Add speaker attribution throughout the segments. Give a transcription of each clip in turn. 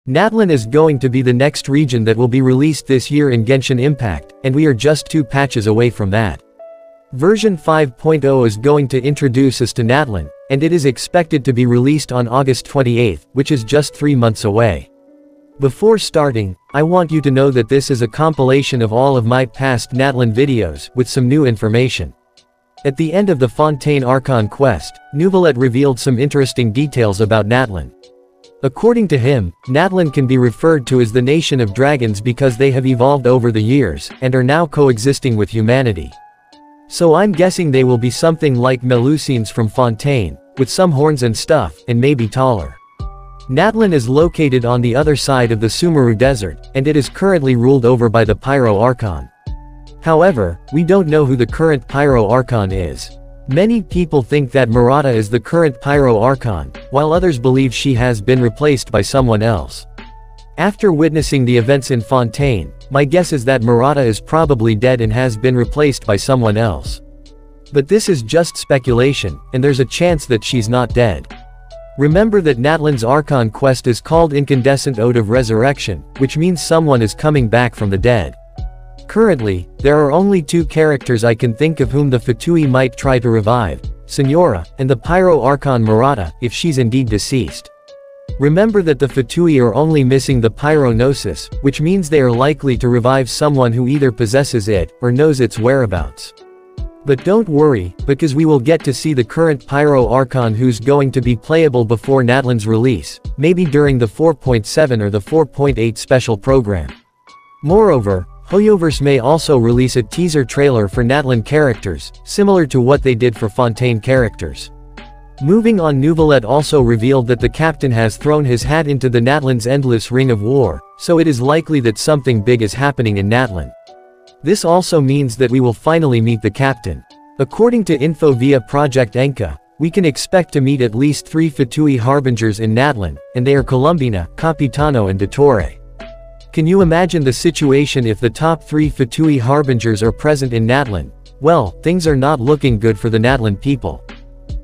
Speaker 1: Natlan is going to be the next region that will be released this year in Genshin Impact, and we are just 2 patches away from that. Version 5.0 is going to introduce us to Natlan, and it is expected to be released on August 28th, which is just 3 months away. Before starting, I want you to know that this is a compilation of all of my past Natlan videos, with some new information. At the end of the Fontaine Archon quest, Nuvalet revealed some interesting details about Natlan. According to him, Natlan can be referred to as the nation of dragons because they have evolved over the years, and are now coexisting with humanity. So I'm guessing they will be something like Melusines from Fontaine, with some horns and stuff, and maybe taller. Natlan is located on the other side of the Sumeru Desert, and it is currently ruled over by the Pyro Archon. However, we don't know who the current Pyro Archon is. Many people think that Murata is the current Pyro Archon, while others believe she has been replaced by someone else. After witnessing the events in Fontaine, my guess is that Murata is probably dead and has been replaced by someone else. But this is just speculation, and there's a chance that she's not dead. Remember that Natlan's Archon quest is called Incandescent Ode of Resurrection, which means someone is coming back from the dead. Currently, there are only 2 characters I can think of whom the Fatui might try to revive, Signora, and the Pyro Archon Murata, if she's indeed deceased. Remember that the Fatui are only missing the Pyronosis, which means they are likely to revive someone who either possesses it, or knows its whereabouts. But don't worry, because we will get to see the current Pyro Archon who's going to be playable before Natlan's release, maybe during the 4.7 or the 4.8 special program. Moreover, Hoyoverse may also release a teaser trailer for Natlan characters, similar to what they did for Fontaine characters. Moving on, Nuvalet also revealed that the captain has thrown his hat into the Natlan's endless ring of war, so it is likely that something big is happening in Natlan. This also means that we will finally meet the captain. According to info via Project Enka, we can expect to meet at least 3 Fatui harbingers in Natlan, and they are Columbina, Capitano and Dottore. Can you imagine the situation if the top 3 Fatui harbingers are present in Natlan? Well, things are not looking good for the Natlan people.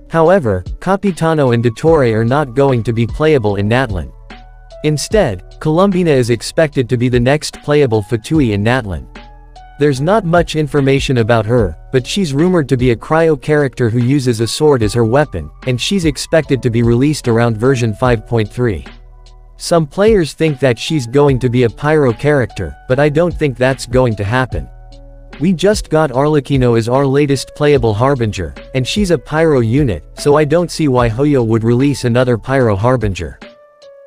Speaker 1: However, Capitano and Dottore are not going to be playable in Natlan. Instead, Columbina is expected to be the next playable Fatui in Natlan. There's not much information about her, but she's rumored to be a cryo character who uses a sword as her weapon, and she's expected to be released around version 5.3. Some players think that she's going to be a Pyro character, but I don't think that's going to happen. We just got Arlecchino as our latest playable harbinger, and she's a Pyro unit, so I don't see why Hoyo would release another Pyro harbinger.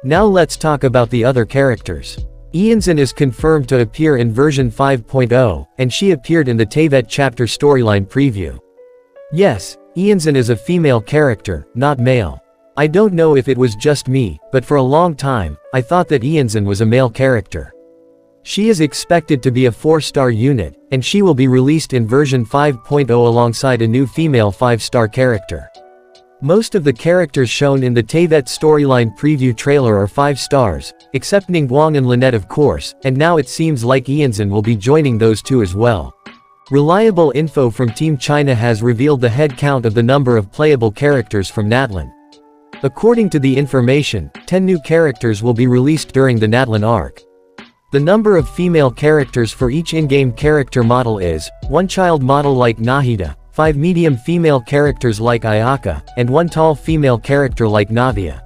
Speaker 1: Now let's talk about the other characters. Ianzan is confirmed to appear in version 5.0, and she appeared in the Tevet chapter storyline preview. Yes, Ianzan is a female character, not male. I don't know if it was just me, but for a long time, I thought that Ianzan was a male character. She is expected to be a 4-star unit, and she will be released in version 5.0 alongside a new female 5-star character. Most of the characters shown in the Tevet storyline preview trailer are 5 stars, except Ningguang and Lynette of course, and now it seems like Ianzan will be joining those 2 as well. Reliable info from Team China has revealed the head count of the number of playable characters from Natlan. According to the information, 10 new characters will be released during the Natlan arc. The number of female characters for each in-game character model is 1 child model like Nahida, 5 medium female characters like Ayaka, and 1 tall female character like Navia.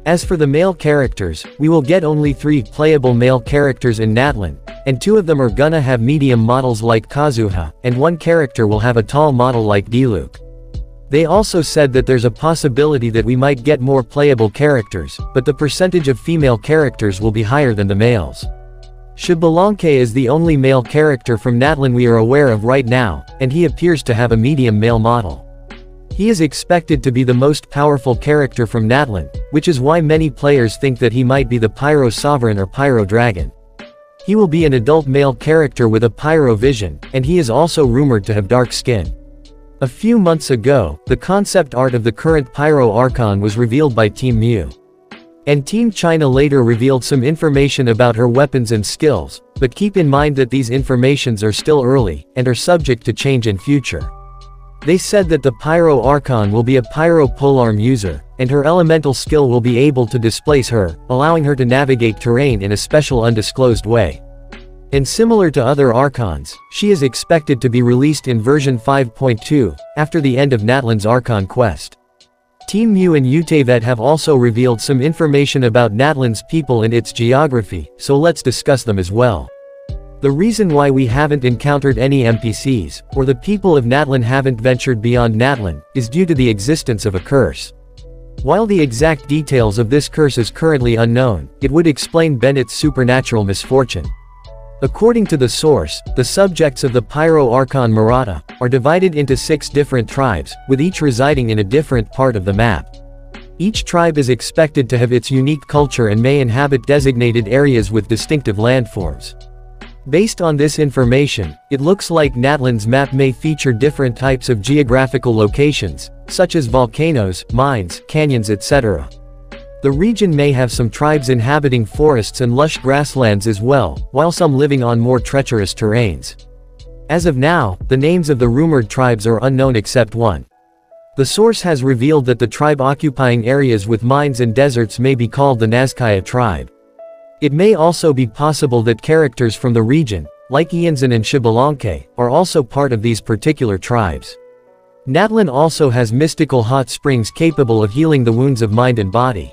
Speaker 1: As for the male characters, we will get only 3 playable male characters in Natlan, and 2 of them are gonna have medium models like Kazuha, and 1 character will have a tall model like Diluc. They also said that there's a possibility that we might get more playable characters, but the percentage of female characters will be higher than the males. Xbalanque is the only male character from Natlan we are aware of right now, and he appears to have a medium male model. He is expected to be the most powerful character from Natlan, which is why many players think that he might be the Pyro Sovereign or Pyro Dragon. He will be an adult male character with a Pyro vision, and he is also rumored to have dark skin. A few months ago, the concept art of the current Pyro Archon was revealed by Team Mew. And Team China later revealed some information about her weapons and skills, but keep in mind that these informations are still early, and are subject to change in future. They said that the Pyro Archon will be a Pyro Polearm user, and her elemental skill will be able to displace her, allowing her to navigate terrain in a special undisclosed way. And similar to other Archons, she is expected to be released in version 5.2, after the end of Natlan's Archon quest. Team Mew and Utevet have also revealed some information about Natlan's people and its geography, so let's discuss them as well. The reason why we haven't encountered any NPCs, or the people of Natlan haven't ventured beyond Natlan, is due to the existence of a curse. While the exact details of this curse is currently unknown, it would explain Bennett's supernatural misfortune. According to the source, the subjects of the Pyro Archon Murata are divided into 6 different tribes, with each residing in a different part of the map. Each tribe is expected to have its unique culture and may inhabit designated areas with distinctive landforms. Based on this information, it looks like Natlan's map may feature different types of geographical locations, such as volcanoes, mines, canyons, etc. The region may have some tribes inhabiting forests and lush grasslands as well, while some living on more treacherous terrains. As of now, the names of the rumored tribes are unknown except one. The source has revealed that the tribe occupying areas with mines and deserts may be called the Nazkaya tribe. It may also be possible that characters from the region, like Ianzan and Xbalanque, are also part of these particular tribes. Natlan also has mystical hot springs capable of healing the wounds of mind and body.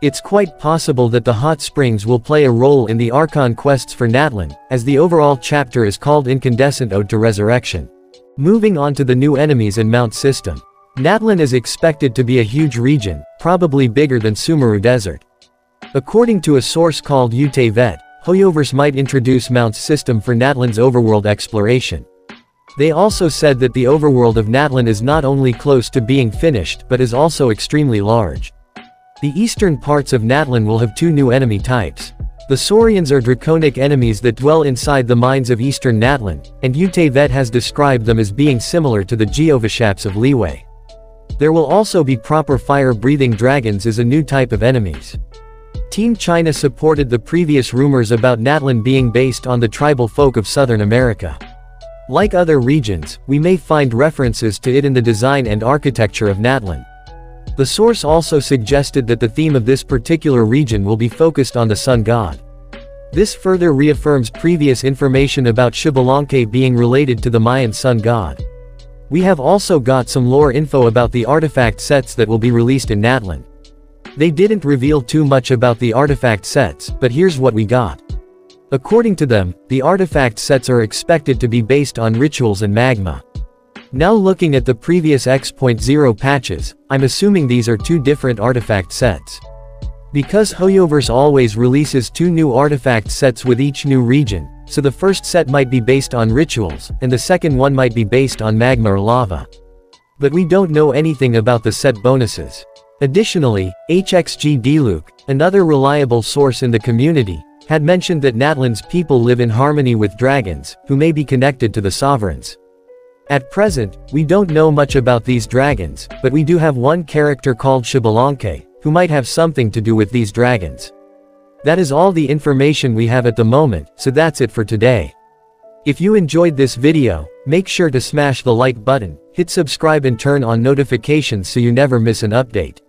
Speaker 1: It's quite possible that the hot springs will play a role in the Archon quests for Natlan, as the overall chapter is called Incandescent Ode to Resurrection. Moving on to the new enemies and mount system. Natlan is expected to be a huge region, probably bigger than Sumeru Desert. According to a source called Utevet, Hoyoverse might introduce mounts system for Natlan's overworld exploration. They also said that the overworld of Natlan is not only close to being finished but is also extremely large. The eastern parts of Natlan will have 2 new enemy types. The Saurians are draconic enemies that dwell inside the mines of eastern Natlan, and Utevet has described them as being similar to the Geovashaps of Liyue. There will also be proper fire-breathing dragons as a new type of enemies. Team China supported the previous rumors about Natlan being based on the tribal folk of Southern America. Like other regions, we may find references to it in the design and architecture of Natlan. The source also suggested that the theme of this particular region will be focused on the sun god. This further reaffirms previous information about Xbalanque being related to the Mayan sun god. We have also got some lore info about the artifact sets that will be released in Natlan. They didn't reveal too much about the artifact sets, but here's what we got. According to them, the artifact sets are expected to be based on rituals and magma. Now looking at the previous X.0 patches, I'm assuming these are 2 different artifact sets. Because Hoyoverse always releases 2 new artifact sets with each new region, so the first set might be based on rituals, and the second one might be based on magma or lava. But we don't know anything about the set bonuses. Additionally, HXG Diluc, another reliable source in the community, had mentioned that Natlan's people live in harmony with dragons, who may be connected to the sovereigns. At present, we don't know much about these dragons, but we do have one character called Xbalanque, who might have something to do with these dragons. That is all the information we have at the moment, so that's it for today. If you enjoyed this video, make sure to smash the like button, hit subscribe and turn on notifications so you never miss an update.